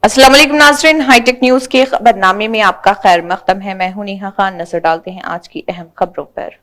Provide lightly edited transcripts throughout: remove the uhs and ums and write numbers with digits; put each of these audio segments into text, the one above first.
अस्सलाम वालेकुम नाज़रीन, हाईटेक न्यूज के खबरनामे में आपका खैर मक़दम है। मैं हूं नेहा खान। नजर डालते हैं आज की अहम खबरों पर।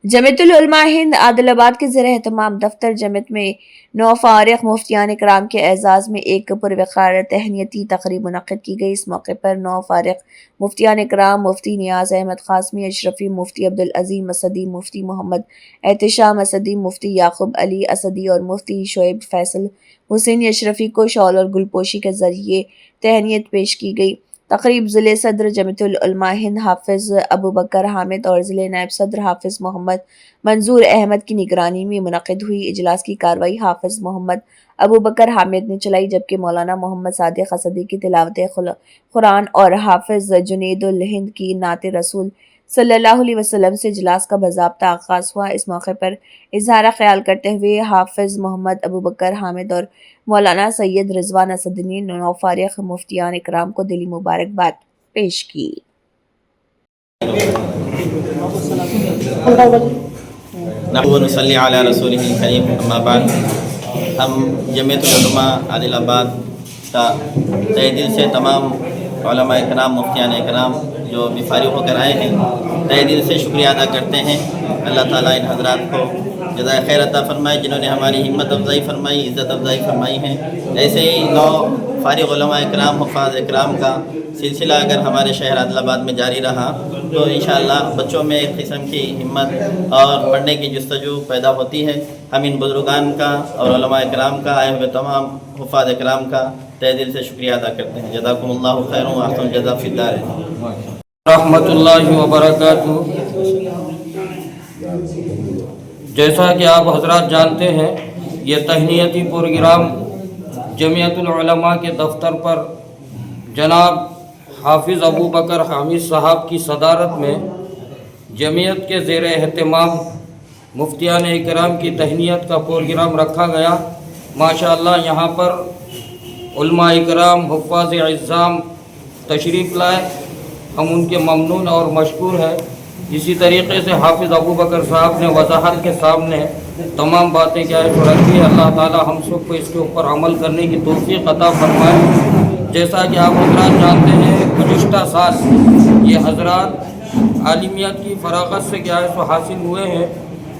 जमीयतुल उलमा हिंद आदिलाबाद के ज़ेर एहतमाम दफ्तर जमीयत में 9 फारिग मुफ्तियान इकराम के एजाज में एक पुरवक़ार तहनीती तक़रीब मुनक़्क़िद की गई। इस मौके पर 9 फारिग मुफ्तियान इकराम मुफ्ती नियाज़ अहमद क़ासमी अशरफी, मुफ्ती अब्दुल अज़ीम असदी, मुफ्ती मोहम्मद एहतिशाम असदी, मुफ्ती याक़ूब अली असदी और मुफ्ती शोएब फैसल हुसैनी अशरफी को शॉल और गुलपोशी के ज़रिए तहनीत पेश की गई। तक़रीब ज़िले सदर जमीयतुल उलमा हिंद हाफ़िज़ अबू बकर हामिद और ज़िले नायब सदर हाफ़िज़ मोहम्मद मंजूर अहमद की निगरानी में मुनक़्क़िद हुई। इजलास की कार्रवाई हाफ़िज़ मोहम्मद अबू बकर हामिद ने चलाई, जबकि मौलाना मोहम्मद सादिक़ असदी की तिलावत कुरान और हाफ़िज़ जुनैदुल हिंद की नात रसूल सल्लल्लाहु अलैहि वसल्लम से इजलास का बाज़ाब्ता आगाज़ हुआ। इस मौके पर इज़हार ख़याल करते हुए हाफ़िज़ मोहम्मद अबू बकर हामिद और मौलाना सैयद रिज़वान असदी ने 9 फारिग मुफ्तियान इकराम को दिली मुबारकबाद पेश की। नसल्ली अला रसूलिहिल करीम, अम्मा बाद। हम जमीयतुल उलमा आदिलाबाद का तहे दिल से तमाम उलमा इकराम, मुफ्तियान इकराम जो बिफारिग होकर आए हैं, तहे दिल से शुक्रिया अदा करते हैं। अल्लाह ताला इन हज़रात को जज़ाए खैर अता फरमाए, जिन्होंने हमारी हिम्मत अफ़ज़ाई फरमाई, इज़्ज़त अफ़ज़ाई फरमाई है। ऐसे ही 9 फारिग उलमा इकराम, हुफ़ाज़ इकराम का सिलसिला अगर हमारे शहर आदिलाबाद में जारी रहा तो इंशाअल्लाह बच्चों में एक किस्म की हिम्मत और पढ़ने की जुस्तजू पैदा होती है। हम इन बुज़ुर्गान का और उलमा इकराम का, आए हुए तमाम हुफ़ाज़ इकराम का तहे दिल से शुक्रिया अदा करते हैं। जज़ाकुमुल्लाहु खैरन व अहसनुल जज़ा फ़िद्दार रहमतुल्लाहि व बरकातुहू। जैसा कि आप हजरात जानते हैं, ये तहनीती प्रोग्राम जमीयतुल उलमा के दफ्तर पर जनाब हाफिज़ अबू बकर हामिद साहब की सदारत में जमीयत के ज़ेर एहतमाम मुफ्तियान इकराम की तहनीत का प्रोग्राम रखा गया। माशाअल्लाह यहाँ पर उलमा इकराम, हुफ़्फ़ाज़ इज़्ज़ाम तशरीफ़ लाए, हम उनके ममनून और मशकूर हैं। इसी तरीक़े से हाफिज़ अबू बकर साहब ने वज़ाहत के सामने तमाम बातें क्या है तो रखी है। अल्लाह ताला हम सब को इसके ऊपर अमल करने की तौफ़ीक़ अता फ़रमाए। जैसा कि आप हज़रात जानते हैं, गुज़िश्ता साल ये हज़रात आलिमियत की फ़राग़त से क्या है तो हासिल हुए हैं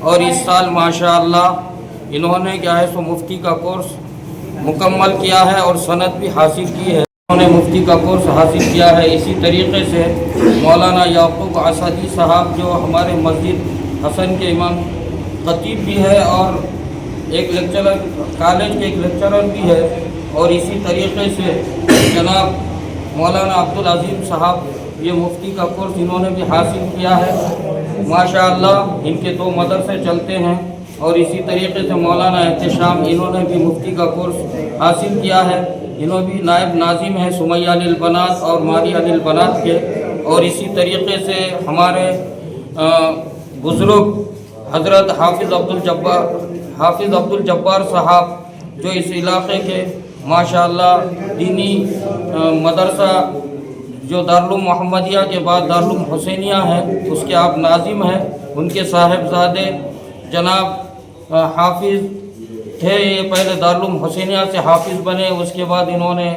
और इस साल माशाअल्लाह इन्होंने क्या है तो मुफ्ती का कोर्स मुकम्मल किया है और सनद भी हासिल की है। उन्होंने मुफ्ती का कोर्स हासिल किया है। इसी तरीके से मौलाना याक़ूब असदी साहब जो हमारे मस्जिद हसन के इमाम खतीब भी है और एक लेक्चरर, कॉलेज के एक लेक्चरर भी है, और इसी तरीके से जनाब मौलाना अब्दुल अज़ीम साहब ये मुफ्ती का कोर्स इन्होंने भी हासिल किया है। माशाअल्लाह इनके 2 मदरसे चलते हैं। और इसी तरीके से मौलाना एहतिशाम इन्होंने भी मुफ्ती का कोर्स हासिल किया है। इन्होंने भी नायब नाजिम है सुमैया अनिल बनात और मारी अनिल बनात के। और इसी तरीके से हमारे बुज़ुर्ग हज़रत हाफिज़ अब्दुल जब्बार साहब जो इस इलाक़े के माशाअल्लाह दीनी मदरसा जो दारुल मोहम्मदिया के बाद दारुल हुसैनिया है उसके आप नाजिम हैं। उनके साहिबजादे जनाब हाफिज़ थे। ये पहले दारुल हुसैनिया से हाफिज़ बने, उसके बाद इन्होंने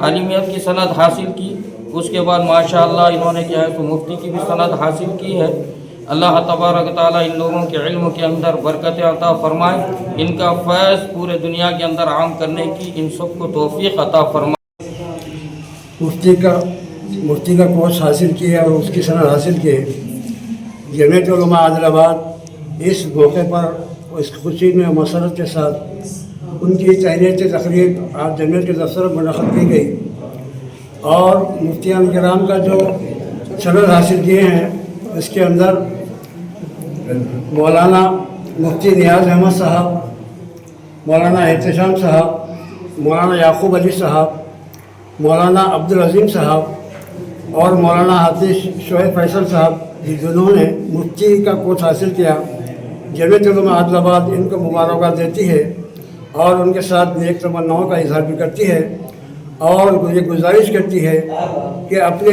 आलिमियत की सनद हासिल की, उसके बाद माशाअल्लाह इन्होंने क्या है तो मुफ्ती की भी सनद हासिल की है। अल्लाह तबारक ताला इन लोगों के इल्म के अंदर बरकत अता फरमाए, इनका फैज़ पूरे दुनिया के अंदर आम करने की इन सबको तौफ़ीक़ अता फरमाए। मुफ्ती का कोर्स हासिल किया और उसकी सनद हासिल की। जमीयत उलमा आदिलाबाद इस मौके पर इस खुशी में मसरत के साथ उनकी तहनीती तक़रीब आज जमीयत के दफ्तर में मुनक़्क़िद की गई और मुफ्तियान किराम का जो सनद हासिल किए हैं इसके अंदर मौलाना मुफ्ती नियाज़ अहमद साहब, मौलाना एहतिशाम साहब, मौलाना याक़ूब अली साहब, मौलाना अब्दुल अज़ीम साहब और मौलाना हाफिज़ शोएब फैसल साहब, जिन्होंने मुफ्ती का कोर्स हासिल किया। जमीयत उलमा आदिलाबाद इनको मुबारकबाद देती है और उनके साथ नेक तमन्नाओं का इज़हार भी करती है और ये गुजारिश करती है कि अपने